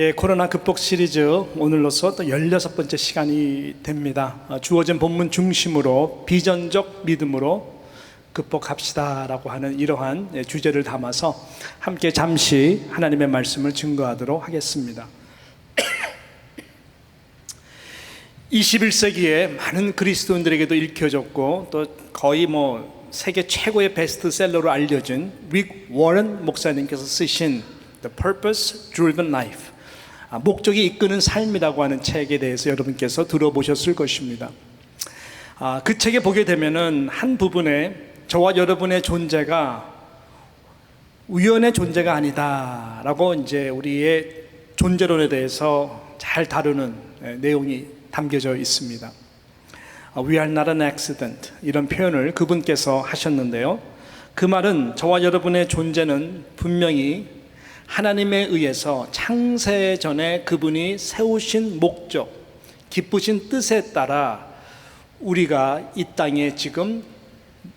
예, 코로나 극복 시리즈 오늘로서 또 16번째 시간이 됩니다. 주어진 본문 중심으로 비전적 믿음으로 극복합시다라고 하는 이러한 주제를 담아서 함께 잠시 하나님의 말씀을 증거하도록 하겠습니다. 21세기에 많은 그리스도인들에게도 읽혀졌고 또 거의 세계 최고의 베스트셀러로 알려진 릭 워런 목사님께서 쓰신 The Purpose Driven Life, 목적이 이끄는 삶이라고 하는 책에 대해서 여러분께서 들어보셨을 것입니다. 그 책에 보게 되면은 한 부분에 저와 여러분의 존재가 우연의 존재가 아니다라고 이제 우리의 존재론에 대해서 잘 다루는 내용이 담겨져 있습니다. We are not an accident, 이런 표현을 그분께서 하셨는데요, 그 말은 저와 여러분의 존재는 분명히 하나님에 의해서 창세 전에 그분이 세우신 목적, 기쁘신 뜻에 따라 우리가 이 땅에 지금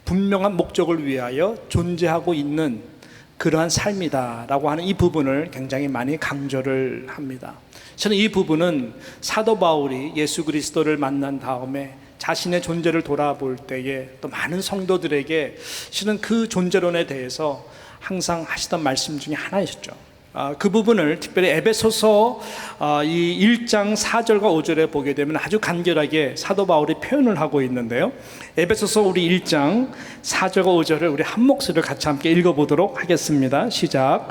분명한 목적을 위하여 존재하고 있는 그러한 삶이다라고 하는 이 부분을 굉장히 많이 강조를 합니다. 저는 이 부분은 사도 바울이 예수 그리스도를 만난 다음에 자신의 존재를 돌아볼 때에 또 많은 성도들에게 실은 그 존재론에 대해서 항상 하시던 말씀 중에 하나였죠. 그 부분을 특별히 에베소서 이 1장 4절과 5절에 보게 되면 아주 간결하게 사도 바울이 표현을 하고 있는데요, 에베소서 우리 1장 4절과 5절을 우리 한 목소리를 같이 함께 읽어보도록 하겠습니다. 시작.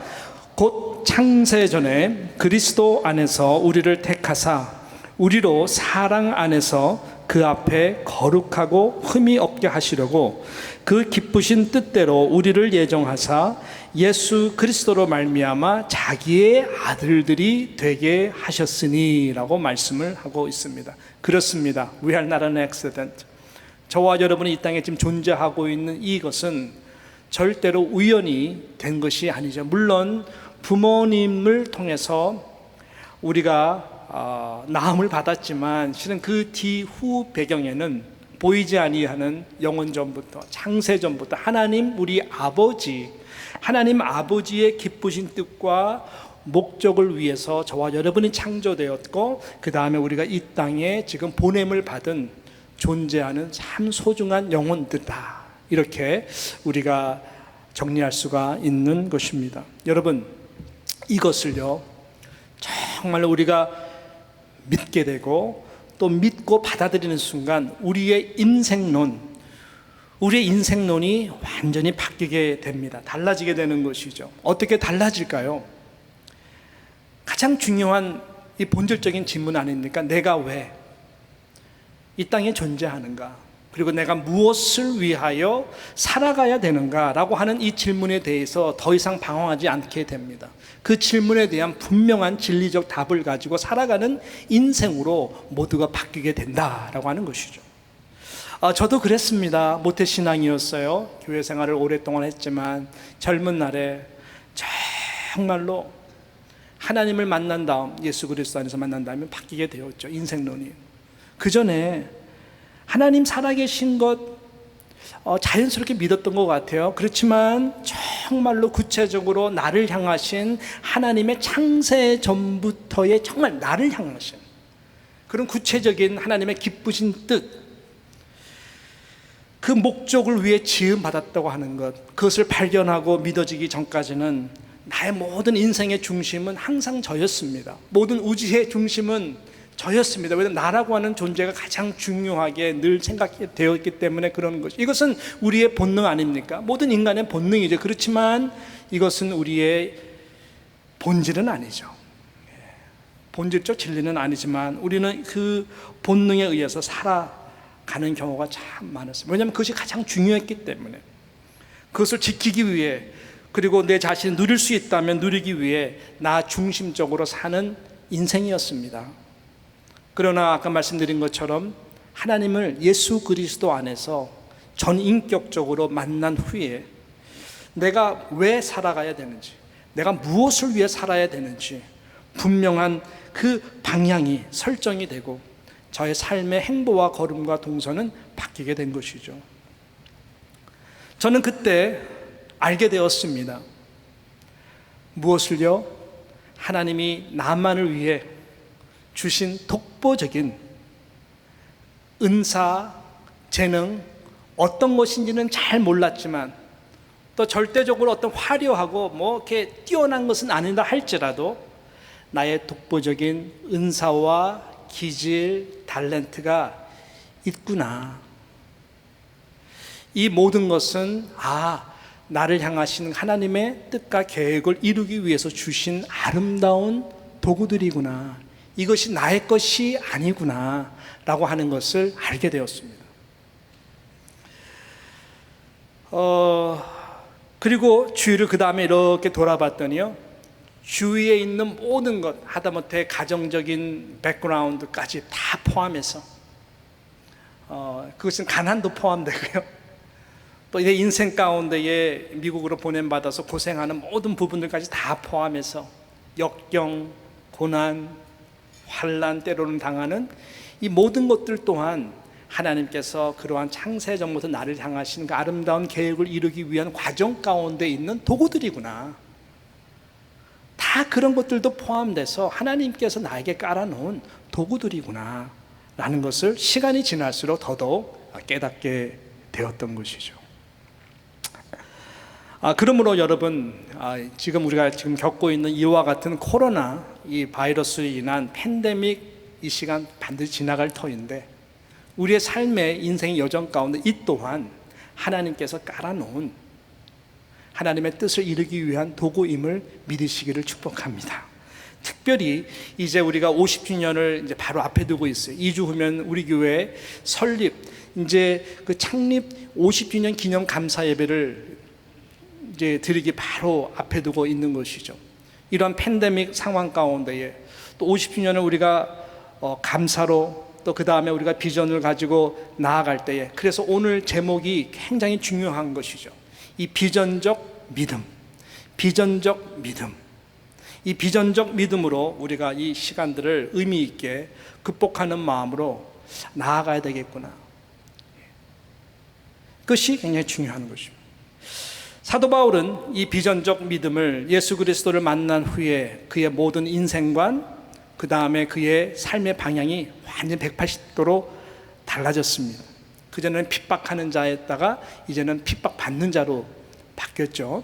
곧 창세 전에 그리스도 안에서 우리를 택하사 우리로 사랑 안에서 그 앞에 거룩하고 흠이 없게 하시려고 그 기쁘신 뜻대로 우리를 예정하사 예수 그리스도로 말미암아 자기의 아들들이 되게 하셨으니 라고 말씀을 하고 있습니다. 그렇습니다. We are not an accident. 저와 여러분이 이 땅에 지금 존재하고 있는 이것은 절대로 우연히 된 것이 아니죠. 물론 부모님을 통해서 우리가 나음을 받았지만 실은 그 뒤후 배경에는 보이지 아니하는 영원 전부터, 창세 전부터 하나님 우리 아버지, 하나님 아버지의 기쁘신 뜻과 목적을 위해서 저와 여러분이 창조되었고, 그 다음에 우리가 이 땅에 지금 보냄을 받은 존재하는 참 소중한 영혼들이다, 이렇게 우리가 정리할 수가 있는 것입니다. 여러분, 이것을요 정말로 우리가 믿게 되고 또 믿고 받아들이는 순간 우리의 인생론이 완전히 바뀌게 됩니다. 달라지게 되는 것이죠. 어떻게 달라질까요? 가장 중요한 이 본질적인 질문 아닙니까? 내가 왜 이 땅에 존재하는가? 그리고 내가 무엇을 위하여 살아가야 되는가? 라고 하는 이 질문에 대해서 더 이상 방황하지 않게 됩니다. 그 질문에 대한 분명한 진리적 답을 가지고 살아가는 인생으로 모두가 바뀌게 된다라고 하는 것이죠. 저도 그랬습니다. 모태신앙이었어요. 교회 생활을 오랫동안 했지만 젊은 날에 정말로 하나님을 만난 다음, 예수 그리스도 안에서 만난 다음에 바뀌게 되었죠. 인생론이. 그 전에 하나님 살아계신 것 자연스럽게 믿었던 것 같아요. 그렇지만 정말로 구체적으로 나를 향하신 하나님의 창세 전부터의 정말 나를 향하신 그런 구체적인 하나님의 기쁘신 뜻, 그 목적을 위해 지음받았다고 하는 것, 그것을 발견하고 믿어지기 전까지는 나의 모든 인생의 중심은 항상 저였습니다. 모든 우주의 중심은 저였습니다. 왜냐하면 나라고 하는 존재가 가장 중요하게 늘 생각되었기 때문에 그런 것이, 이것은 우리의 본능 아닙니까? 모든 인간의 본능이죠. 그렇지만 이것은 우리의 본질은 아니죠. 본질적 진리는 아니지만 우리는 그 본능에 의해서 살아가는 경우가 참 많았습니다. 왜냐하면 그것이 가장 중요했기 때문에, 그것을 지키기 위해, 그리고 내 자신이 누릴 수 있다면 누리기 위해 나 중심적으로 사는 인생이었습니다. 그러나 아까 말씀드린 것처럼 하나님을 예수 그리스도 안에서 전인격적으로 만난 후에 내가 왜 살아가야 되는지, 내가 무엇을 위해 살아야 되는지 분명한 그 방향이 설정이 되고 저의 삶의 행보와 걸음과 동선은 바뀌게 된 것이죠. 저는 그때 알게 되었습니다. 무엇을요? 하나님이 나만을 위해 주신 독보적인 은사, 재능, 어떤 것인지는 잘 몰랐지만 또 절대적으로 어떤 화려하고 이렇게 뛰어난 것은 아니다 할지라도 나의 독보적인 은사와 기질, 탤런트가 있구나. 이 모든 것은 나를 향하신 하나님의 뜻과 계획을 이루기 위해서 주신 아름다운 도구들이구나. 이것이 나의 것이 아니구나 라고 하는 것을 알게 되었습니다. 그리고 주위를 그 다음에 이렇게 돌아봤더니요, 주위에 있는 모든 것, 하다못해 가정적인 백그라운드까지 다 포함해서 그것은 가난도 포함되고요, 또 내 인생 가운데에 미국으로 보냄받아서 고생하는 모든 부분들까지 다 포함해서 역경, 고난, 환난, 때로는 당하는 이 모든 것들 또한 하나님께서 그러한 창세 전부터 나를 향하신 그 아름다운 계획을 이루기 위한 과정 가운데 있는 도구들이구나. 다 그런 것들도 포함돼서 하나님께서 나에게 깔아놓은 도구들이구나 라는 것을 시간이 지날수록 더더욱 깨닫게 되었던 것이죠. 그러므로 여러분, 지금 우리가 겪고 있는 이와 같은 코로나 이 바이러스로 인한 팬데믹 이 시간 반드시 지나갈 터인데, 우리의 삶의 인생의 여정 가운데 이 또한 하나님께서 깔아놓은 하나님의 뜻을 이루기 위한 도구임을 믿으시기를 축복합니다. 특별히 이제 우리가 50주년을 이제 바로 앞에 두고 있어요. 2주 후면 우리 교회 설립, 이제 그 창립 50주년 기념 감사 예배를 이제 드리기 바로 앞에 두고 있는 것이죠. 이런 팬데믹 상황 가운데에 또 50주년을 우리가 감사로, 또 그 다음에 우리가 비전을 가지고 나아갈 때에, 그래서 오늘 제목이 굉장히 중요한 것이죠. 이 비전적 믿음, 비전적 믿음. 이 비전적 믿음으로 우리가 이 시간들을 의미 있게 극복하는 마음으로 나아가야 되겠구나. 그것이 굉장히 중요한 것입니다. 사도 바울은 이 비전적 믿음을 예수 그리스도를 만난 후에 그의 모든 인생관, 그 다음에 그의 삶의 방향이 완전 180도로 달라졌습니다. 그전에는 핍박하는 자였다가 이제는 핍박받는 자로 바뀌었죠.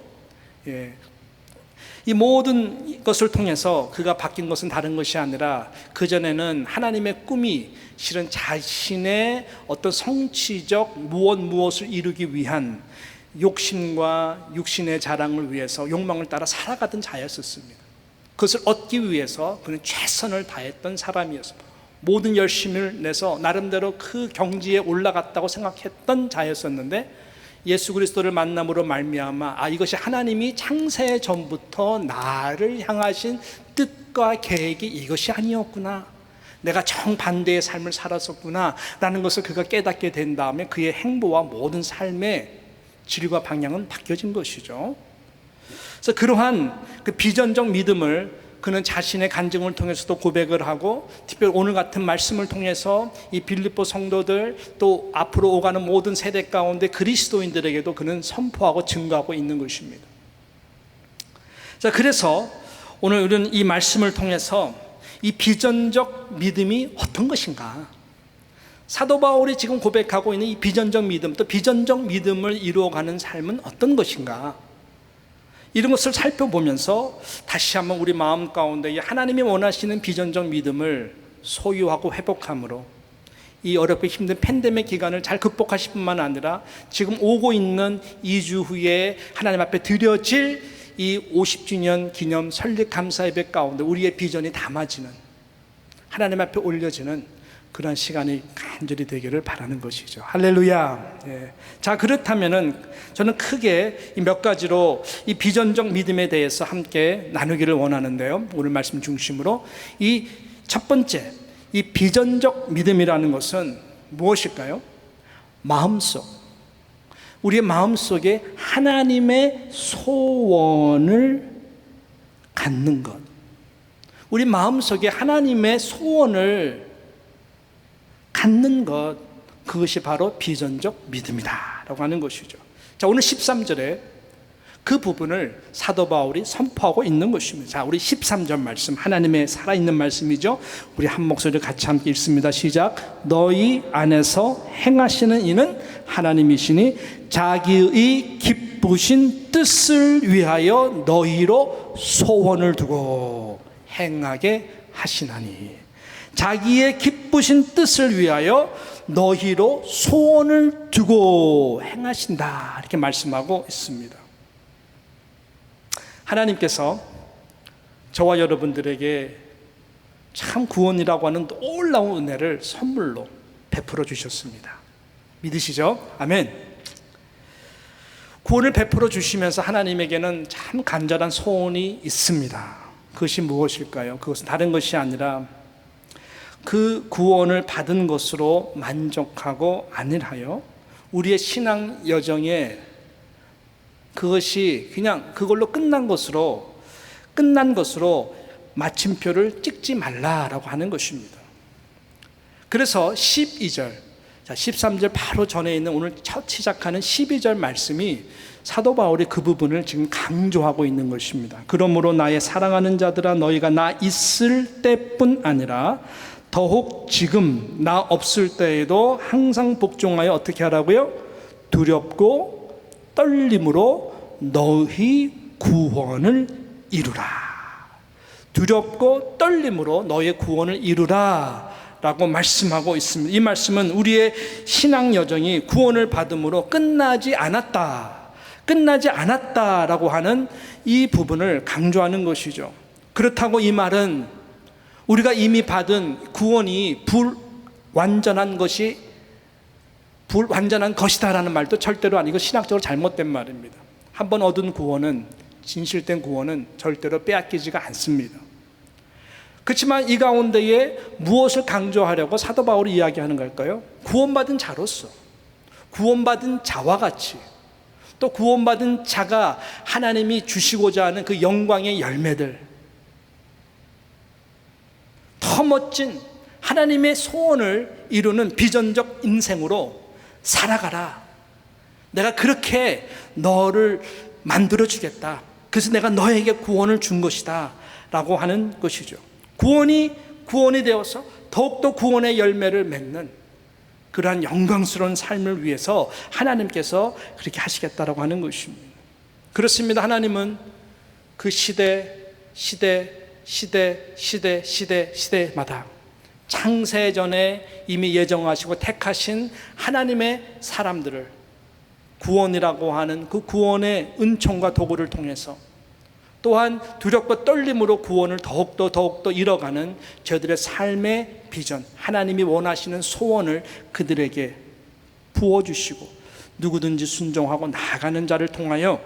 이 모든 것을 통해서 그가 바뀐 것은 다른 것이 아니라, 그전에는 하나님의 꿈이 실은 자신의 어떤 성취적 무엇을 이루기 위한 욕심과 육신의 자랑을 위해서 욕망을 따라 살아가던 자였었습니다. 그것을 얻기 위해서 그는 최선을 다했던 사람이었습니다. 모든 열심을 내서 나름대로 그 경지에 올라갔다고 생각했던 자였었는데, 예수 그리스도를 만남으로 말미암아 이것이 하나님이 창세 전부터 나를 향하신 뜻과 계획이 이것이 아니었구나, 내가 정반대의 삶을 살았었구나 라는 것을 그가 깨닫게 된 다음에 그의 행보와 모든 삶의 질과 방향은 바뀌어진 것이죠. 그래서 그러한 그 비전적 믿음을 그는 자신의 간증을 통해서도 고백을 하고, 특별히 오늘 같은 말씀을 통해서 이 빌립보 성도들, 또 앞으로 오가는 모든 세대 가운데 그리스도인들에게도 그는 선포하고 증거하고 있는 것입니다. 자, 그래서 오늘 우리는 이 말씀을 통해서 이 비전적 믿음이 어떤 것인가, 사도 바울이 지금 고백하고 있는 이 비전적 믿음, 또 비전적 믿음을 이루어가는 삶은 어떤 것인가, 이런 것을 살펴보면서 다시 한번 우리 마음 가운데 하나님이 원하시는 비전적 믿음을 소유하고 회복함으로 이 어렵고 힘든 팬데믹 기간을 잘 극복하실 뿐만 아니라 지금 오고 있는 2주 후에 하나님 앞에 드려질 이 50주년 기념 설립 감사 예배 가운데 우리의 비전이 담아지는, 하나님 앞에 올려지는 그런 시간이 간절히 되기를 바라는 것이죠. 할렐루야. 자, 그렇다면은 저는 크게 이 몇 가지로 이 비전적 믿음에 대해서 함께 나누기를 원하는데요. 오늘 말씀 중심으로 이 첫 번째, 이 비전적 믿음이라는 것은 무엇일까요? 마음속, 우리의 마음속에 하나님의 소원을 갖는 것, 우리 마음속에 하나님의 소원을 갖는 것, 그것이 바로 비전적 믿음이다 라고 하는 것이죠. 자, 오늘 13절에 그 부분을 사도 바울이 선포하고 있는 것입니다. 자, 우리 13절 말씀, 하나님의 살아있는 말씀이죠. 우리 한 목소리를 같이 함께 읽습니다. 시작. 너희 안에서 행하시는 이는 하나님이시니 자기의 기쁘신 뜻을 위하여 너희로 소원을 두고 행하게 하시나니. 자기의 기쁘신 뜻을 위하여 너희로 소원을 두고 행하신다, 이렇게 말씀하고 있습니다. 하나님께서 저와 여러분들에게 참 구원이라고 하는 놀라운 은혜를 선물로 베풀어 주셨습니다. 믿으시죠? 아멘. 구원을 베풀어 주시면서 하나님에게는 참 간절한 소원이 있습니다. 그것이 무엇일까요? 그것은 다른 것이 아니라 그 구원을 받은 것으로 만족하고 아니하여 우리의 신앙 여정에 그것이 그냥 그걸로 끝난 것으로 마침표를 찍지 말라라고 하는 것입니다. 그래서 12절, 자 13절 바로 전에 있는 오늘 첫 시작하는 12절 말씀이 사도 바울이 그 부분을 지금 강조하고 있는 것입니다. 그러므로 나의 사랑하는 자들아, 너희가 나 있을 때뿐 아니라 더욱 지금 나 없을 때에도 항상 복종하여 어떻게 하라고요? 두렵고 떨림으로 너희 구원을 이루라. 두렵고 떨림으로 너의 구원을 이루라 라고 말씀하고 있습니다. 이 말씀은 우리의 신앙 여정이 구원을 받음으로 끝나지 않았다라고 하는 이 부분을 강조하는 것이죠. 그렇다고 이 말은 우리가 이미 받은 구원이 불완전한 것이다라는 말도 절대로 아니고 신학적으로 잘못된 말입니다. 한번 얻은 구원은, 진실된 구원은 절대로 빼앗기지가 않습니다. 그렇지만 이 가운데에 무엇을 강조하려고 사도 바울이 이야기하는 걸까요? 구원받은 자로서, 구원받은 자와 같이, 또 구원받은 자가 하나님이 주시고자 하는 그 영광의 열매들, 더 멋진 하나님의 소원을 이루는 비전적 인생으로 살아가라. 내가 그렇게 너를 만들어주겠다. 그래서 내가 너에게 구원을 준 것이다 라고 하는 것이죠. 구원이 되어서 더욱더 구원의 열매를 맺는 그러한 영광스러운 삶을 위해서 하나님께서 그렇게 하시겠다라고 하는 것입니다. 그렇습니다. 하나님은 그 시대마다 창세전에 이미 예정하시고 택하신 하나님의 사람들을 구원이라고 하는 그 구원의 은총과 도구를 통해서, 또한 두렵고 떨림으로 구원을 더욱더 이뤄가는 저들의 삶의 비전, 하나님이 원하시는 소원을 그들에게 부어주시고 누구든지 순종하고 나아가는 자를 통하여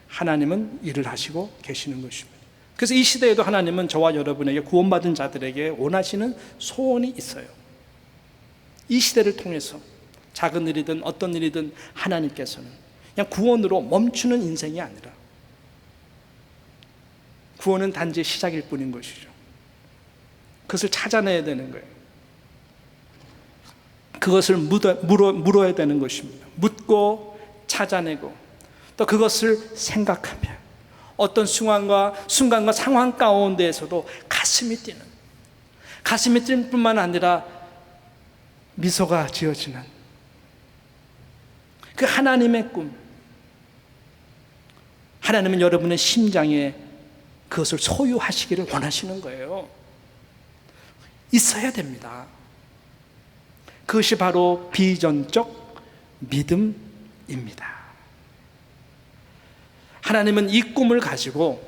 하나님은 일을 하시고 계시는 것입니다. 그래서 이 시대에도 하나님은 저와 여러분에게, 구원받은 자들에게 원하시는 소원이 있어요. 이 시대를 통해서 작은 일이든 어떤 일이든 하나님께서는 그냥 구원으로 멈추는 인생이 아니라, 구원은 단지 시작일 뿐인 것이죠. 그것을 찾아내야 되는 거예요. 그것을 물어야 되는 것입니다. 묻고 찾아내고 또 그것을 생각하며 어떤 순간과 상황 가운데에서도 가슴이 뛰는 뿐만 아니라 미소가 지어지는 그 하나님의 꿈, 하나님은 여러분의 심장에 그것을 소유하시기를 원하시는 거예요. 있어야 됩니다. 그것이 바로 비전적 믿음입니다. 하나님은 이 꿈을 가지고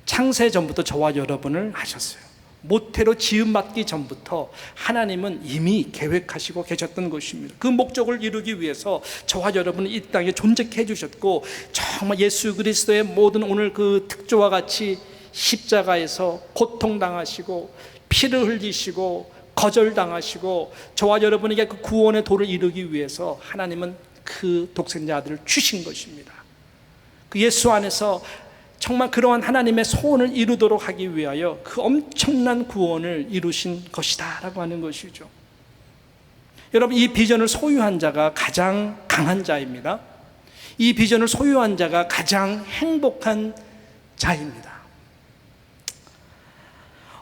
창세전부터 저와 여러분을 하셨어요. 모태로 지음받기 전부터 하나님은 이미 계획하시고 계셨던 것입니다. 그 목적을 이루기 위해서 저와 여러분을 이 땅에 존재케 해주셨고, 정말 예수 그리스도의 모든 오늘 그 특조와 같이 십자가에서 고통당하시고 피를 흘리시고 거절당하시고 저와 여러분에게 그 구원의 도를 이루기 위해서 하나님은 그 독생자 아들을 주신 것입니다. 그 예수 안에서 정말 그러한 하나님의 소원을 이루도록 하기 위하여 그 엄청난 구원을 이루신 것이다 라고 하는 것이죠. 여러분, 이 비전을 소유한 자가 가장 강한 자입니다. 이 비전을 소유한 자가 가장 행복한 자입니다.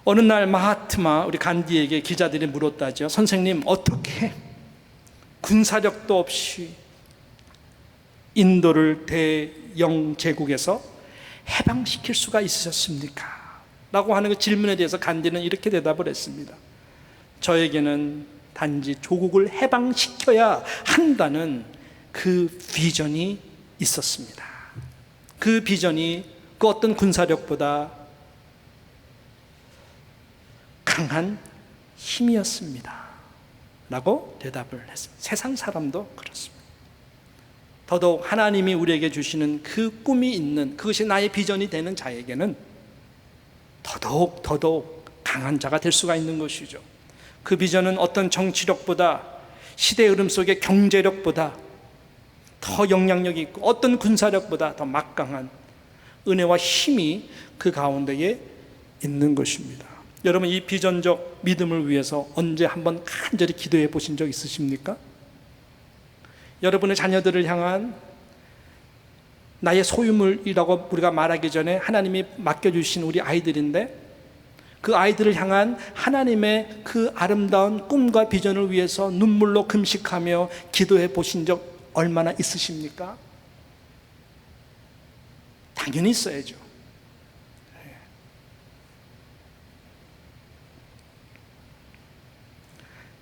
어느 날 마하트마 우리 간디에게 기자들이 물었다죠. 선생님, 어떻게 군사력도 없이 인도를 대영 제국에서 해방시킬 수가 있으셨습니까? 라고 하는 그 질문에 대해서 간디는 이렇게 대답을 했습니다. 저에게는 단지 조국을 해방시켜야 한다는 그 비전이 있었습니다. 그 비전이 그 어떤 군사력보다 강한 힘이었습니다. 라고 대답을 했습니다. 세상 사람도 그렇습니다. 더더욱 하나님이 우리에게 주시는 그 꿈이 있는, 그것이 나의 비전이 되는 자에게는 더더욱 강한 자가 될 수가 있는 것이죠. 그 비전은 어떤 정치력보다, 시대의 흐름 속의 경제력보다 더 영향력이 있고, 어떤 군사력보다 더 막강한 은혜와 힘이 그 가운데에 있는 것입니다. 여러분, 이 비전적 믿음을 위해서 언제 한번 간절히 기도해 보신 적 있으십니까? 여러분의 자녀들을 향한 나의 소유물이라고 우리가 말하기 전에 하나님이 맡겨주신 우리 아이들인데, 그 아이들을 향한 하나님의 그 아름다운 꿈과 비전을 위해서 눈물로 금식하며 기도해 보신 적 얼마나 있으십니까? 당연히 있어야죠.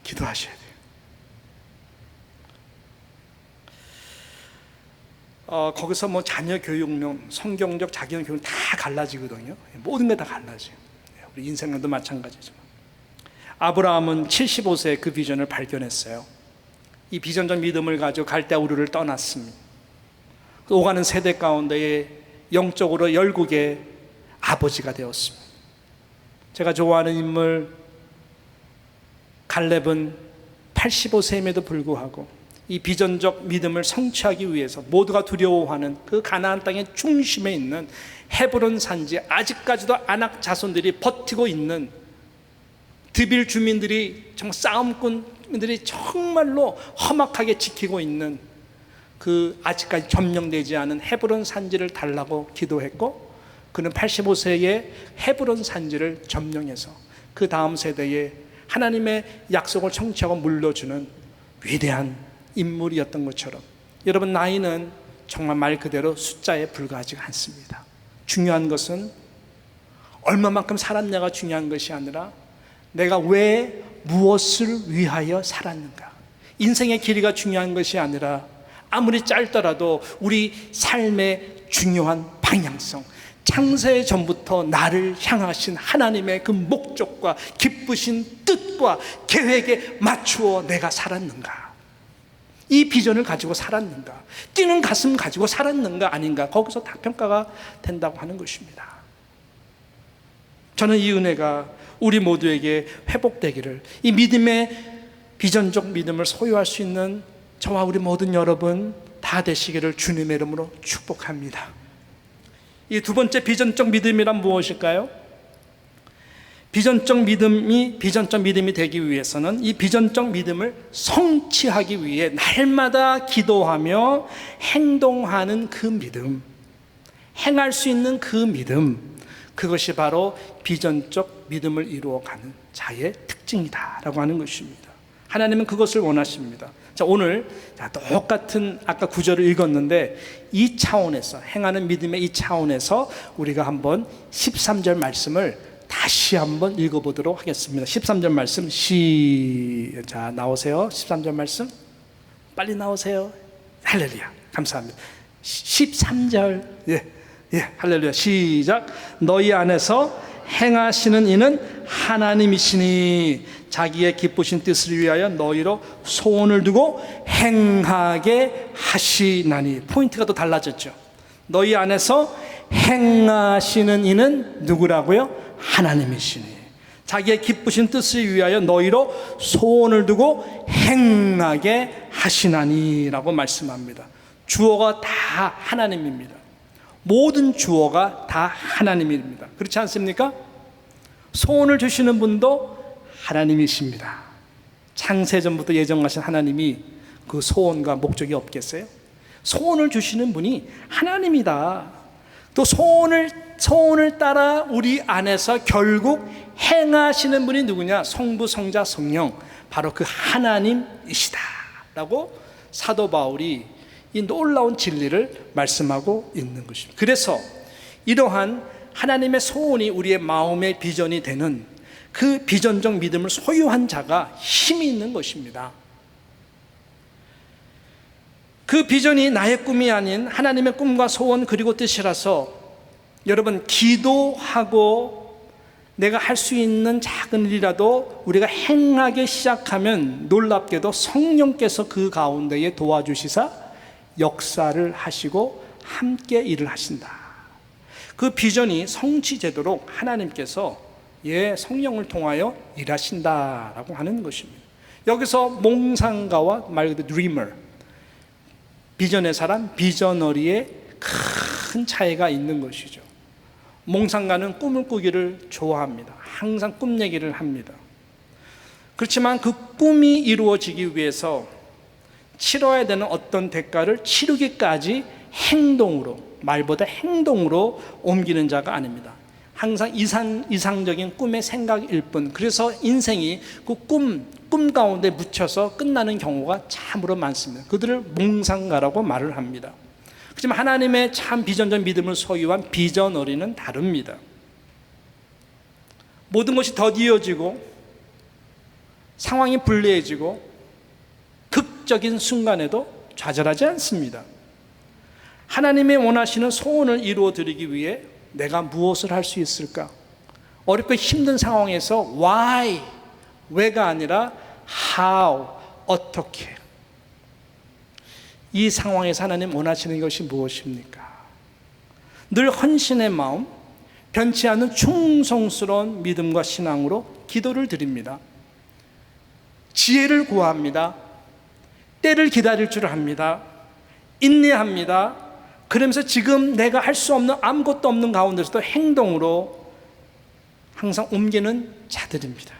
기도하셔야 돼요. 거기서 뭐 자녀 교육론, 성경적 자기 교육 다 갈라지거든요. 모든 게 다 갈라져요. 우리 인생도 마찬가지지만. 아브라함은 75세에 그 비전을 발견했어요. 이 비전적 믿음을 가지고 갈대아우르를 떠났습니다. 오가는 세대 가운데에 영적으로 열국의 아버지가 되었습니다. 제가 좋아하는 인물 갈렙은 85세임에도 불구하고 이 비전적 믿음을 성취하기 위해서 모두가 두려워하는 그 가나안 땅의 중심에 있는 헤브론 산지에 아직까지도 아낙 자손들이 버티고 있는, 드빌 주민들이 정말 싸움꾼들이 정말로 험악하게 지키고 있는 그 아직까지 점령되지 않은 헤브론 산지를 달라고 기도했고, 그는 85세에 헤브론 산지를 점령해서 그 다음 세대에 하나님의 약속을 성취하고 물려주는 위대한 인물이었던 것처럼, 여러분, 나이는 정말 말 그대로 숫자에 불과하지 않습니다. 중요한 것은 얼마만큼 살았냐가 중요한 것이 아니라 내가 왜 무엇을 위하여 살았는가. 인생의 길이가 중요한 것이 아니라 아무리 짧더라도 우리 삶의 중요한 방향성, 창세 전부터 나를 향하신 하나님의 그 목적과 기쁘신 뜻과 계획에 맞추어 내가 살았는가, 이 비전을 가지고 살았는가, 뛰는 가슴 가지고 살았는가 아닌가, 거기서 다 평가가 된다고 하는 것입니다. 저는 이 은혜가 우리 모두에게 회복되기를, 이 믿음의 비전적 믿음을 소유할 수 있는 저와 우리 모든 여러분 다 되시기를 주님의 이름으로 축복합니다. 이 두 번째 비전적 믿음이란 무엇일까요? 비전적 믿음이 되기 위해서는 이 비전적 믿음을 성취하기 위해 날마다 기도하며 행동하는 그 믿음, 행할 수 있는 그 믿음, 그것이 바로 비전적 믿음을 이루어가는 자의 특징이다라고 하는 것입니다. 하나님은 그것을 원하십니다. 자, 오늘 똑같은 아까 구절을 읽었는데 이 차원에서, 행하는 믿음의 이 차원에서 우리가 한번 13절 말씀을 다시 한번 읽어보도록 하겠습니다. 13절 말씀 자, 나오세요. 13절 말씀 빨리 나오세요. 할렐루야, 감사합니다. 13절 할렐루야. 시작. 너희 안에서 행하시는 이는 하나님이시니 자기의 기쁘신 뜻을 위하여 너희로 소원을 두고 행하게 하시나니. 포인트가 또 달라졌죠. 너희 안에서 행하시는 이는 누구라고요? 하나님이시니 자기의 기쁘신 뜻을 위하여 너희로 소원을 두고 행하게 하시나니 라고 말씀합니다. 주어가 다 하나님입니다. 모든 주어가 다 하나님입니다. 그렇지 않습니까? 소원을 주시는 분도 하나님이십니다. 창세전부터 예정하신 하나님이 그 소원과 목적이 없겠어요? 소원을 주시는 분이 하나님이다. 또 소원을 따라 우리 안에서 결국 행하시는 분이 누구냐? 성부, 성자, 성령, 바로 그 하나님이시다 라고 사도 바울이 이 놀라운 진리를 말씀하고 있는 것입니다. 그래서 이러한 하나님의 소원이 우리의 마음의 비전이 되는 그 비전적 믿음을 소유한 자가 힘이 있는 것입니다. 그 비전이 나의 꿈이 아닌 하나님의 꿈과 소원 그리고 뜻이라서 여러분, 기도하고 내가 할 수 있는 작은 일이라도 우리가 행하기 시작하면 놀랍게도 성령께서 그 가운데에 도와주시사 역사를 하시고 함께 일을 하신다. 그 비전이 성취되도록 하나님께서 성령을 통하여 일하신다라고 하는 것입니다. 여기서 몽상가와 말 그대로 드리머, 비전의 사람, 비저너리의 큰 차이가 있는 것이죠. 몽상가는 꿈을 꾸기를 좋아합니다. 항상 꿈 얘기를 합니다. 그렇지만 그 꿈이 이루어지기 위해서 치러야 되는 어떤 대가를 치르기까지 행동으로, 말보다 행동으로 옮기는 자가 아닙니다. 항상 이상적인 꿈의 생각일 뿐. 그래서 인생이 그 꿈 가운데 묻혀서 끝나는 경우가 참으로 많습니다. 그들을 몽상가라고 말을 합니다. 하지만 하나님의 참 비전적 믿음을 소유한 비전어리는 다릅니다. 모든 것이 더디어지고 상황이 불리해지고 극적인 순간에도 좌절하지 않습니다. 하나님이 원하시는 소원을 이루어 드리기 위해 내가 무엇을 할 수 있을까? 어렵고 힘든 상황에서 why, 왜가 아니라 how, 어떻게. 이 상황에서 하나님 원하시는 것이 무엇입니까? 늘 헌신의 마음, 변치 않는 충성스러운 믿음과 신앙으로 기도를 드립니다. 지혜를 구합니다. 때를 기다릴 줄 압니다. 인내합니다. 그러면서 지금 내가 할 수 없는 아무것도 없는 가운데서도 행동으로 항상 옮기는 자들입니다.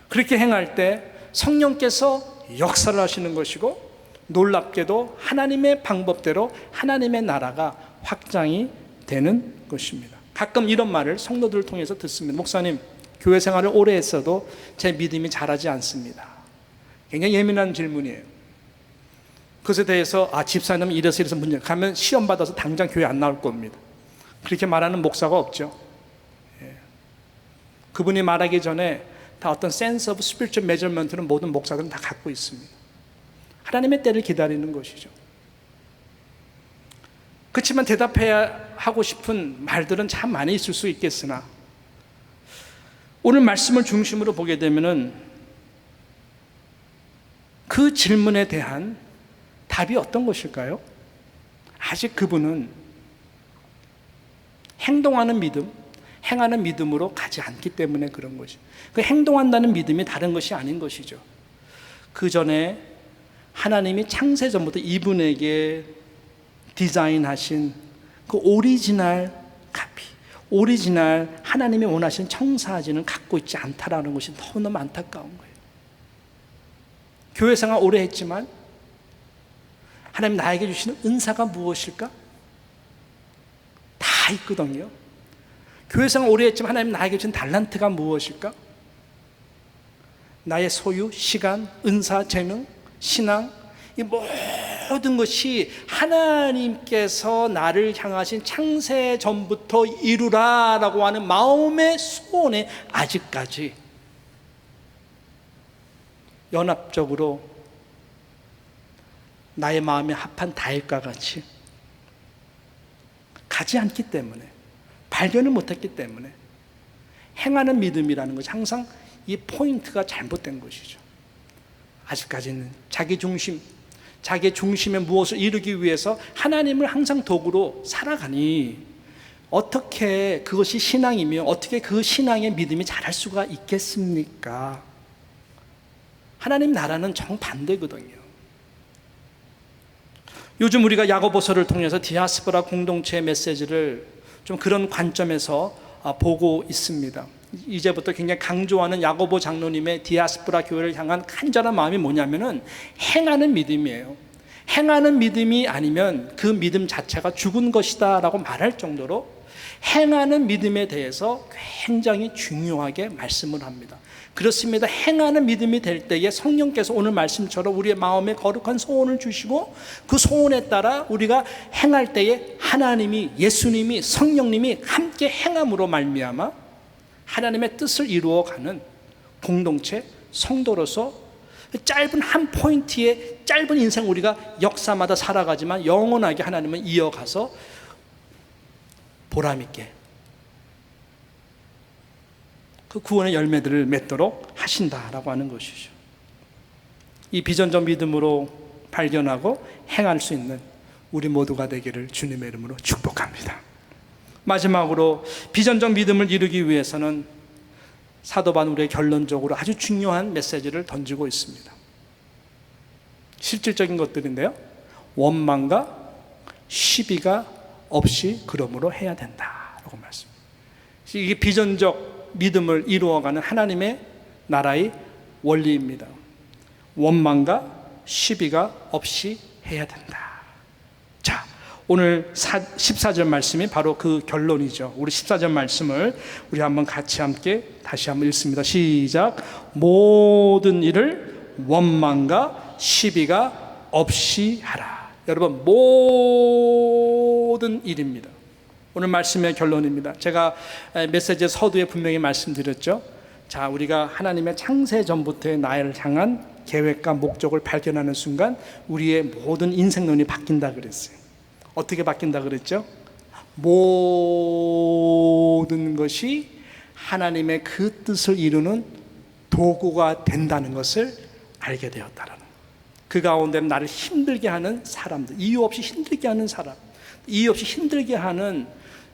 그렇게 행할 때 성령께서 역사를 하시는 것이고 놀랍게도 하나님의 방법대로 하나님의 나라가 확장이 되는 것입니다. 가끔 이런 말을 성도들을 통해서 듣습니다. 목사님, 교회 생활을 오래 했어도 제 믿음이 자라지 않습니다. 굉장히 예민한 질문이에요. 그것에 대해서 집사님은 이래서 문제 가면 시험 받아서 당장 교회 안 나올 겁니다. 그렇게 말하는 목사가 없죠. 그분이 말하기 전에 다 어떤 sense of spiritual measurement는 모든 목사들은 다 갖고 있습니다. 하나님의 때를 기다리는 것이죠. 그렇지만 대답해야 하고 싶은 말들은 참 많이 있을 수 있겠으나 오늘 말씀을 중심으로 보게 되면은 그 질문에 대한 답이 어떤 것일까요? 아직 그분은 행동하는 믿음, 행하는 믿음으로 가지 않기 때문에 그런 것이죠. 그 행동한다는 믿음이 다른 것이 아닌 것이죠. 그 전에 하나님이 창세 전부터 이분에게 디자인하신 그 오리지널 카피, 오리지널 하나님이 원하시는 청사진은 갖고 있지 않다라는 것이 너무너무 안타까운 거예요. 교회 생활 오래 했지만 하나님 나에게 주시는 은사가 무엇일까? 다 있거든요. 교회 생활 오래 했지만 하나님 나에게 주신 달란트가 무엇일까? 나의 소유, 시간, 은사, 재능, 신앙, 이 모든 것이 하나님께서 나를 향하신 창세 전부터 이루라라고 하는 마음의 소원에 아직까지 연합적으로 나의 마음에 합한 다일과 같이 가지 않기 때문에, 발견을 못했기 때문에 행하는 믿음이라는 것이 항상 이 포인트가 잘못된 것이죠. 아직까지는 자기 중심, 자기 중심에 무엇을 이루기 위해서 하나님을 항상 도구로 살아가니 어떻게 그것이 신앙이며 어떻게 그 신앙의 믿음이 자랄 수가 있겠습니까? 하나님 나라는 정반대거든요. 요즘 우리가 야고보서를 통해서 디아스포라 공동체의 메시지를 좀 그런 관점에서 보고 있습니다. 이제부터 굉장히 강조하는 야고보 장로님의 디아스포라 교회를 향한 간절한 마음이 뭐냐면은 행하는 믿음이에요. 행하는 믿음이 아니면 그 믿음 자체가 죽은 것이다 라고 말할 정도로 행하는 믿음에 대해서 굉장히 중요하게 말씀을 합니다. 그렇습니다. 행하는 믿음이 될 때에 성령께서 오늘 말씀처럼 우리의 마음에 거룩한 소원을 주시고 그 소원에 따라 우리가 행할 때에 하나님이, 예수님이, 성령님이 함께 행함으로 말미암아 하나님의 뜻을 이루어가는 공동체, 성도로서 짧은 한 포인트의 짧은 인생 우리가 역사마다 살아가지만 영원하게 하나님은 이어가서 보람있게 그 구원의 열매들을 맺도록 하신다라고 하는 것이죠. 이 비전적 믿음으로 발견하고 행할 수 있는 우리 모두가 되기를 주님의 이름으로 축복합니다. 마지막으로 비전적 믿음을 이루기 위해서는 사도 바울의 결론적으로 아주 중요한 메시지를 던지고 있습니다. 실질적인 것들인데요, 원망과 시비가 없이 그러므로 해야 된다라고 말씀합니다. 이게 비전적 믿음을 이루어가는 하나님의 나라의 원리입니다. 원망과 시비가 없이 해야 된다. 자, 오늘 14절 말씀이 바로 그 결론이죠. 우리 14절 말씀을 우리 한번 같이 함께 다시 한번 읽습니다. 시작. 모든 일을 원망과 시비가 없이 하라. 여러분, 모든 일입니다. 오늘 말씀의 결론입니다. 제가 메시지 서두에 분명히 말씀드렸죠. 자, 우리가 하나님의 창세 전부터의 나를 향한 계획과 목적을 발견하는 순간 우리의 모든 인생론이 바뀐다 그랬어요. 어떻게 바뀐다 그랬죠? 모든 것이 하나님의 그 뜻을 이루는 도구가 된다는 것을 알게 되었다라는 거예요. 그 가운데 나를 힘들게 하는 사람들, 이유 없이 힘들게 하는 사람, 이유 없이 힘들게 하는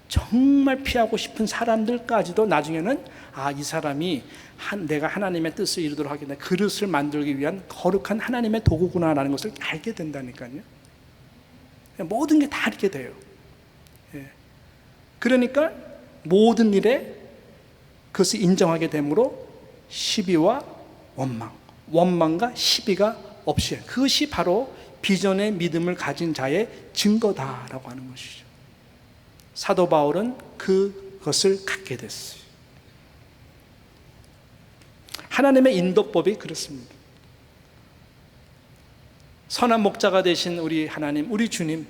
정말 피하고 싶은 사람들까지도 나중에는 이 사람이 내가 하나님의 뜻을 이루도록 하기 위해 그릇을 만들기 위한 거룩한 하나님의 도구구나라는 것을 알게 된다니까요. 모든 게 다 이렇게 돼요. 그러니까 모든 일에 그것을 인정하게 되므로 시비와 원망과 시비가 없이, 그것이 바로 비전의 믿음을 가진 자의 증거다라고 하는 것이죠. 사도 바울은 그것을 갖게 됐어요. 하나님의 인도법이 그렇습니다. 선한 목자가 되신 우리 하나님, 우리 주님,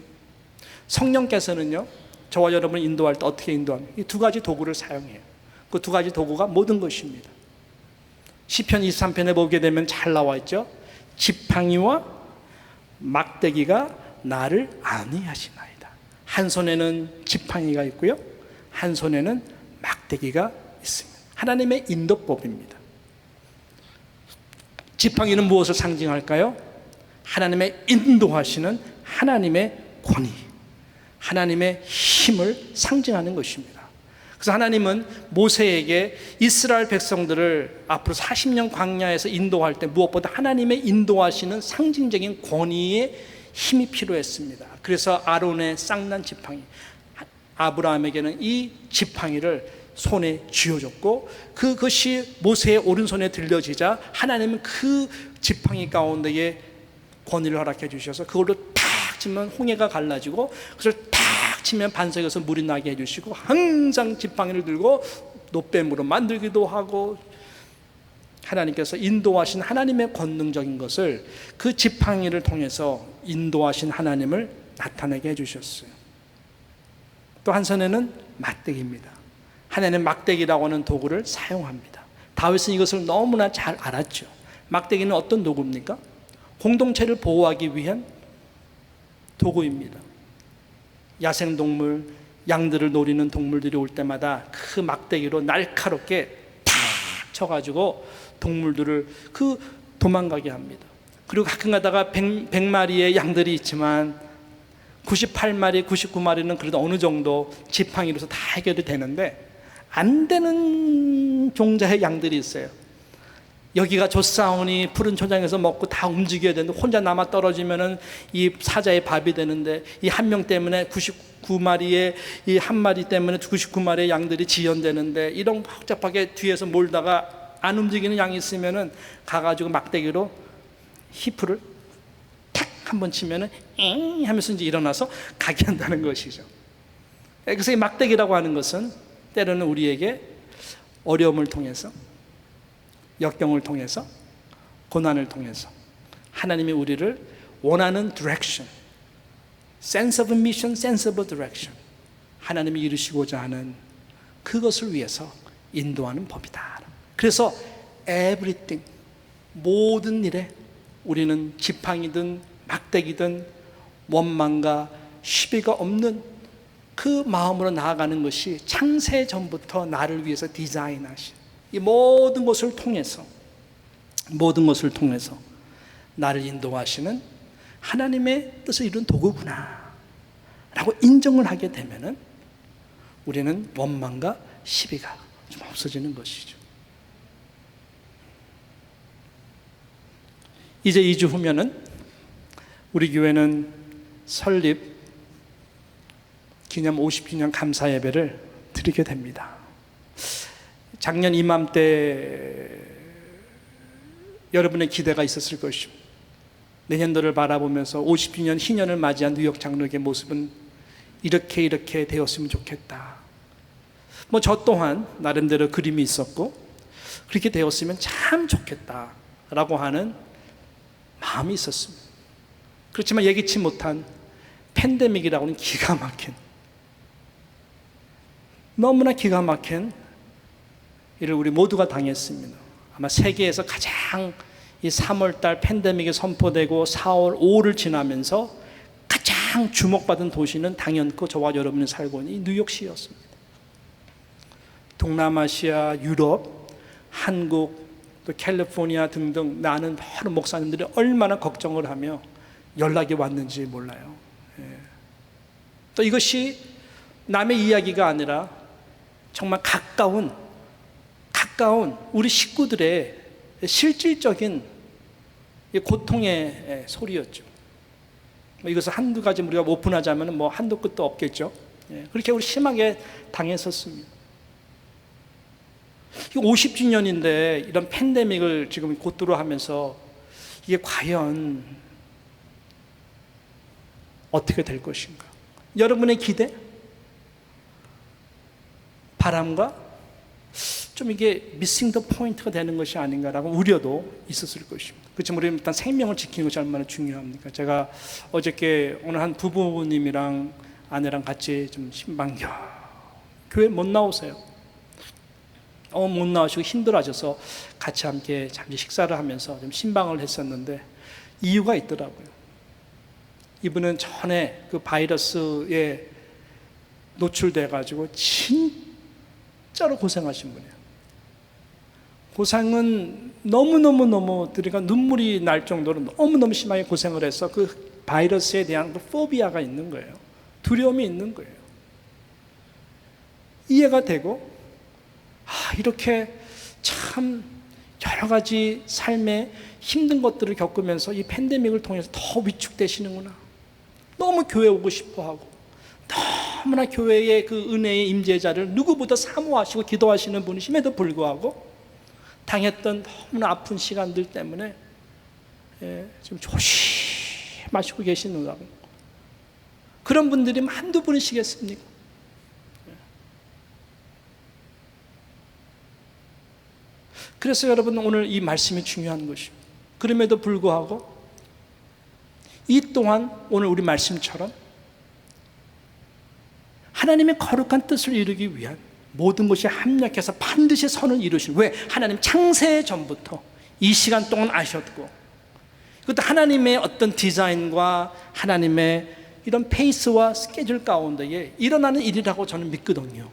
성령께서는요, 저와 여러분을 인도할 때 어떻게 인도합니까? 이 두 가지 도구를 사용해요. 그 두 가지 도구가 모든 것입니다. 시편 23편에 보게 되면 잘 나와 있죠. 지팡이와 막대기가 나를 안위하시나이다. 한 손에는 지팡이가 있고요, 한 손에는 막대기가 있습니다. 하나님의 인도법입니다. 지팡이는 무엇을 상징할까요? 하나님의 인도하시는 하나님의 권위, 하나님의 힘을 상징하는 것입니다. 그래서 하나님은 모세에게 이스라엘 백성들을 앞으로 40년 광야에서 인도할 때 무엇보다 하나님의 인도하시는 상징적인 권위의 힘이 필요했습니다. 그래서 아론의 쌍난 지팡이, 아브라함에게는 이 지팡이를 손에 쥐어줬고 그것이 모세의 오른손에 들려지자 하나님은 그 지팡이 가운데에 권위를 허락해 주셔서 그걸로 탁 치면 홍해가 갈라지고 그것을 탁 치면 반석에서 물이 나게 해주시고 항상 지팡이를 들고 노뱀으로 만들기도 하고 하나님께서 인도하신 하나님의 권능적인 것을 그 지팡이를 통해서 인도하신 하나님을 나타내게 해주셨어요. 또 한 손에는 막대기입니다. 하나님은 막대기라고 하는 도구를 사용합니다. 다윗은 이것을 너무나 잘 알았죠. 막대기는 어떤 도구입니까? 공동체를 보호하기 위한 도구입니다. 야생동물, 양들을 노리는 동물들이 올 때마다 그 막대기로 날카롭게 탁 쳐가지고 동물들을 도망가게 합니다. 그리고 가끔 가다가 100마리의 양들이 있지만 98마리, 99마리는 그래도 어느 정도 지팡이로서 다 해결이 되는데 안 되는 종자의 양들이 있어요. 여기가 좁사오니 푸른 초장에서 먹고 다 움직여야 되는데 혼자 남아 떨어지면은 이 사자의 밥이 되는데 이 한 명 때문에 99마리의 이 한 마리 때문에 99마리의 양들이 지연되는데 이런 복잡하게 뒤에서 몰다가 안 움직이는 양이 있으면은 가가지고 막대기로 히프를 탁 한번 치면은 엥 하면서 이제 일어나서 가게 한다는 것이죠. 그래서 이 막대기라고 하는 것은 때로는 우리에게 어려움을 통해서, 역경을 통해서, 고난을 통해서 하나님이 우리를 원하는 디렉션, sense of mission, sense of direction, 하나님이 이루시고자 하는 그것을 위해서 인도하는 법이다. 그래서 everything, 모든 일에 우리는 지팡이든 막대기든 원망과 시비가 없는 그 마음으로 나아가는 것이 창세 전부터 나를 위해서 디자인하신 이 모든 것을 통해서 나를 인도하시는 하나님의 뜻을 이룬 도구구나 라고 인정을 하게 되면은 우리는 원망과 시비가 좀 없어지는 것이죠. 이제 2주 후면은 우리 교회는 설립 기념 50주년 감사 예배를 드리게 됩니다. 작년 이맘때 여러분의 기대가 있었을 것이고, 내년도를 바라보면서 50주년 희년을 맞이한 뉴욕 장로의 모습은 이렇게 되었으면 좋겠다. 저 또한 나름대로 그림이 있었고 그렇게 되었으면 참 좋겠다라고 하는 마음이 있었습니다. 그렇지만 예기치 못한 팬데믹이라고는 기가 막힌, 너무나 기가 막힌 일을 우리 모두가 당했습니다. 아마 세계에서 가장 이 3월달 팬데믹이 선포되고 4월, 5월을 지나면서 가장 주목받은 도시는 당연코 저와 여러분이 살고 있는 이 뉴욕시였습니다. 동남아시아, 유럽, 한국, 또 캘리포니아 등등 나는 많은 목사님들이 얼마나 걱정을 하며 연락이 왔는지 몰라요. 또 이것이 남의 이야기가 아니라 정말 가까운 우리 식구들의 실질적인 고통의 소리였죠. 이것을 한두 가지 우리가 오픈하자면 한도 끝도 없겠죠. 그렇게 우리 심하게 당했었습니다. 50주년인데 이런 팬데믹을 지금 곧두루 하면서 이게 과연 어떻게 될 것인가? 여러분의 기대, 바람과 좀 이게 missing the point가 되는 것이 아닌가라고 우려도 있었을 것입니다. 그렇지만 우리는 일단 생명을 지키는 것이 얼마나 중요합니까? 제가 어저께 오늘 한 부부님이랑 아내랑 같이 좀 신방겨 교회 못 나오세요. 못 나오시고 힘들어하셔서 같이 함께 잠시 식사를 하면서 좀 신방을 했었는데 이유가 있더라고요. 이분은 전에 그 바이러스에 노출돼가지고 진짜로 고생하신 분이에요. 고생은 너무너무 들으니까 눈물이 날 정도로 너무너무 심하게 고생을 해서 그 바이러스에 대한 그 포비아가 있는 거예요. 두려움이 있는 거예요. 이해가 되고 이렇게 참 여러 가지 삶의 힘든 것들을 겪으면서 이 팬데믹을 통해서 더 위축되시는구나. 너무 교회 오고 싶어하고 너무나 교회의 그 은혜의 임재자를 누구보다 사모하시고 기도하시는 분이심에도 불구하고 당했던 너무나 아픈 시간들 때문에 좀 조심하시고 계시는가고. 그런 분들이 한두 분이시겠습니까? 그래서 여러분 오늘 이 말씀이 중요한 것입니다. 그럼에도 불구하고 이 또한 오늘 우리 말씀처럼 하나님의 거룩한 뜻을 이루기 위한 모든 것이 합력해서 반드시 선을 이루실, 왜? 하나님 창세 전부터 이 시간 동안 아셨고 그것도 하나님의 어떤 디자인과 하나님의 이런 페이스와 스케줄 가운데에 일어나는 일이라고 저는 믿거든요.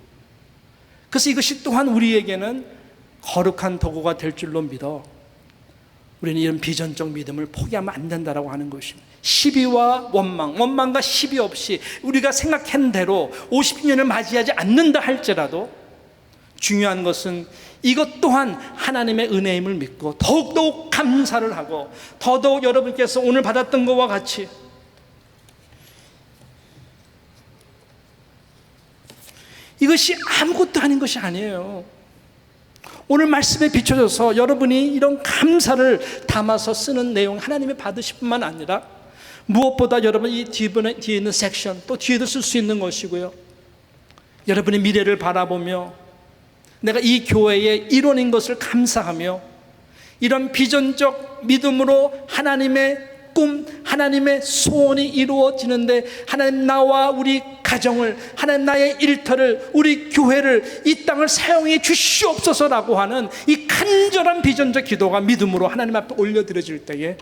그래서 이것이 또한 우리에게는 거룩한 도구가 될 줄로 믿어 우리는 이런 비전적 믿음을 포기하면 안 된다라고 하는 것입니다. 시비와 원망과 시비 없이 우리가 생각한 대로 50년을 맞이하지 않는다 할지라도 중요한 것은 이것 또한 하나님의 은혜임을 믿고 더욱더욱 감사를 하고 더더욱 여러분께서 오늘 받았던 것과 같이 이것이 아무것도 아닌 것이 아니에요. 오늘 말씀에 비춰져서 여러분이 이런 감사를 담아서 쓰는 내용 하나님이 받으실 뿐만 아니라 무엇보다 여러분 이 뒤에 있는 섹션 또 뒤에도 쓸 수 있는 것이고요. 여러분의 미래를 바라보며 내가 이 교회의 일원인 것을 감사하며 이런 비전적 믿음으로 하나님의 꿈, 하나님의 소원이 이루어지는데 하나님 나와 우리 가정을, 하나님 나의 일터를, 우리 교회를, 이 땅을 사용해 주시옵소서라고 하는 이 간절한 비전적 기도가 믿음으로 하나님 앞에 올려드려질 때에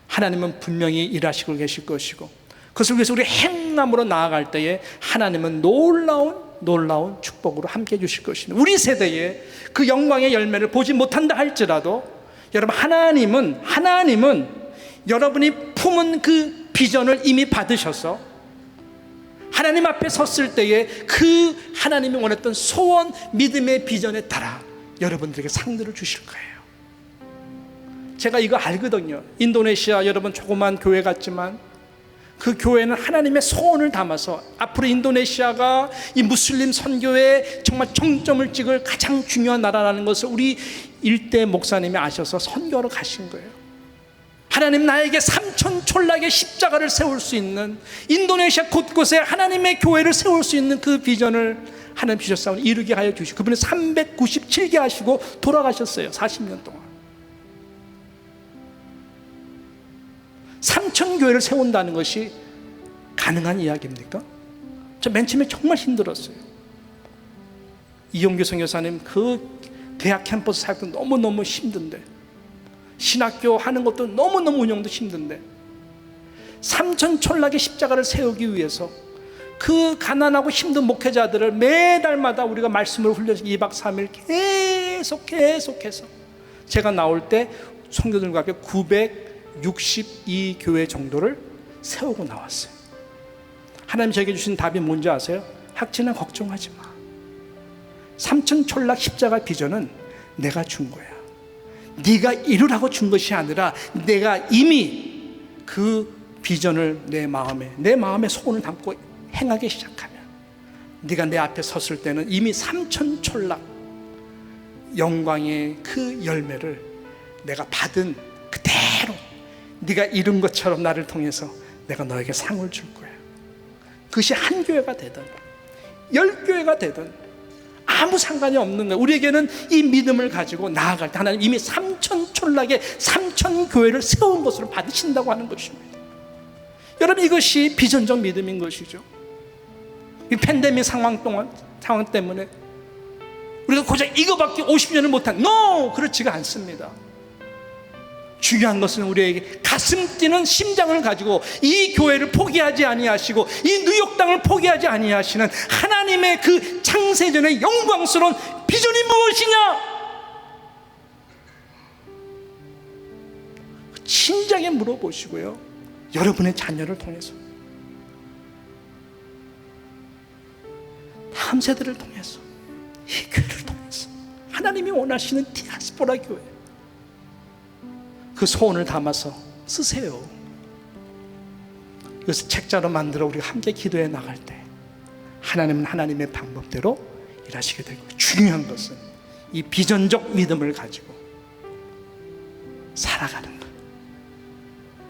하나님은 분명히 일하시고 계실 것이고 그것을 위해서 우리 행함으로 나아갈 때에 하나님은 놀라운 축복으로 함께해 주실 것입니다. 우리 세대에 그 영광의 열매를 보지 못한다 할지라도 여러분 하나님은 여러분이 품은 그 비전을 이미 받으셔서 하나님 앞에 섰을 때에 그 하나님이 원했던 소원 믿음의 비전에 따라 여러분들에게 상들을 주실 거예요. 제가 이거 알거든요. 인도네시아 여러분 조그만 교회 같지만 그 교회는 하나님의 소원을 담아서 앞으로 인도네시아가 이 무슬림 선교에 정말 정점을 찍을 가장 중요한 나라라는 것을 우리 일대 목사님이 아셔서 선교하러 가신 거예요. 하나님 나에게 삼천촌락의 십자가를 세울 수 있는 인도네시아 곳곳에 하나님의 교회를 세울 수 있는 그 비전을 하나님 주셨사오니 이루게 하여 주시고 그분은 397개 하시고 돌아가셨어요. 40년 동안. 3,000교회를 세운다는 것이 가능한 이야기입니까? 저 맨 처음에 정말 힘들었어요. 이용규 선교사님 그 대학 캠퍼스 사역도 너무너무 힘든데 신학교 하는 것도 너무너무 운영도 힘든데 삼천촌락의 십자가를 세우기 위해서 그 가난하고 힘든 목회자들을 매달마다 우리가 말씀을 훈련해서 2박 3일 계속해서 제가 나올 때 성도들과 함께 962교회 정도를 세우고 나왔어요. 하나님 저에게 주신 답이 뭔지 아세요? 학진아 걱정하지 마. 삼천촌락 십자가 비전은 내가 준 거야. 네가 이루라고 준 것이 아니라 내가 이미 그 비전을 내 마음에 소원을 담고 행하기 시작하면 네가 내 앞에 섰을 때는 이미 삼천촌락 영광의 그 열매를 내가 받은 그대로 네가 이룬 것처럼 나를 통해서 내가 너에게 상을 줄 거야. 그것이 한 교회가 되든 10교회가 되든 아무 상관이 없는 거예요. 우리에게는 이 믿음을 가지고 나아갈 때 하나님 이미 삼천촌락의 3,000교회를 세운 것으로 받으신다고 하는 것입니다. 여러분 이것이 비전적 믿음인 것이죠. 이 팬데믹 상황 때문에 우리가 고작 이거밖에 50년을 못한 그렇지가 않습니다. 중요한 것은 우리에게 가슴 뛰는 심장을 가지고 이 교회를 포기하지 아니하시고 이 뉴욕 땅을 포기하지 아니하시는 하나님의 그 창세전의 영광스러운 비전이 무엇이냐? 진작에 물어보시고요. 여러분의 자녀를 통해서 다음 세대를 통해서 이 교회를 통해서 하나님이 원하시는 디아스포라 교회 그 소원을 담아서 쓰세요. 그래서 책자로 만들어 우리가 함께 기도해 나갈 때 하나님은 하나님의 방법대로 일하시게 되고 중요한 것은 이 비전적 믿음을 가지고 살아가는 것.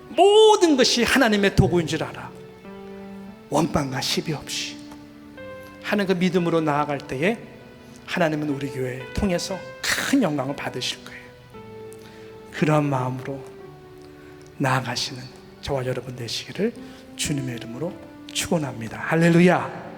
모든 것이 하나님의 도구인 줄 알아. 원방과 시비 없이 하는 그 믿음으로 나아갈 때에 하나님은 우리 교회 통해서 큰 영광을 받으실 거예요. 그런 마음으로 나아가시는 저와 여러분 되시기를 주님의 이름으로 축원합니다. 할렐루야.